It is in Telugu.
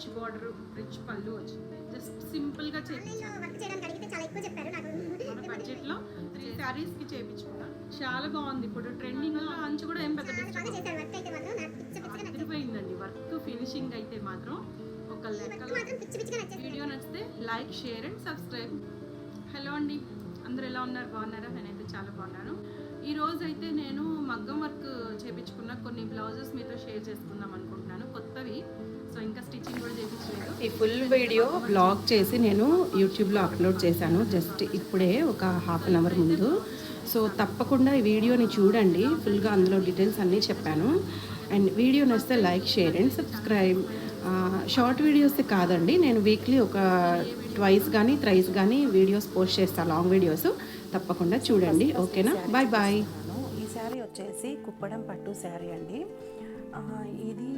రిచ్ బార్డర్, రిచ్ పళ్ళు వచ్చింది. జస్ట్ సింపుల్గా చేయించాను. మన బడ్జెట్లో 3 శారీస్కి చేయించుకున్నా. చాలా బాగుంది. ఇప్పుడు ట్రెండింగ్ అంచు కూడా ఏం పెద్ద అదిరిపోయిందండి. వర్క్ ఫినిషింగ్ అయితే మాత్రం ఒక లెక్కలో. వీడియో నచ్చితే like, share and subscribe. Hello అండి, అందరూ ఎలా ఉన్నారు? బాగున్నారా? నేనైతే చాలా బాగున్నాను. ఈరోజు అయితే నేను మగ్గం వర్క్ చేయించుకున్న కొన్ని బ్లౌజెస్ మీతో షేర్ చేసుకుందాం అనుకుంటున్నాను, కొత్తవి. సో ఇంకా స్టిచ్చింగ్ కూడా చేయించలేదు. ఈ ఫుల్ వీడియో బ్లాగ్ చేసి నేను యూట్యూబ్లో అప్లోడ్ చేశాను జస్ట్ ఇప్పుడే, ఒక హాఫ్ అన్ అవర్ ముందు. సో తప్పకుండా ఈ వీడియోని చూడండి, ఫుల్గా అందులో డీటెయిల్స్ అన్నీ చెప్పాను. అండ్ వీడియో నచ్చితే like, share and subscribe. Short videos కాదండి, నేను వీక్లీ ఒక ట్వైస్ కానీ థ్రైస్ కానీ వీడియోస్ పోస్ట్ చేస్తాను, లాంగ్ వీడియోస్. తప్పకుండా చూడండి, ఓకేనా? Bye bye. ఈ శారీ వచ్చేసి కుప్పడం పట్టు శారీ అండి. ఇది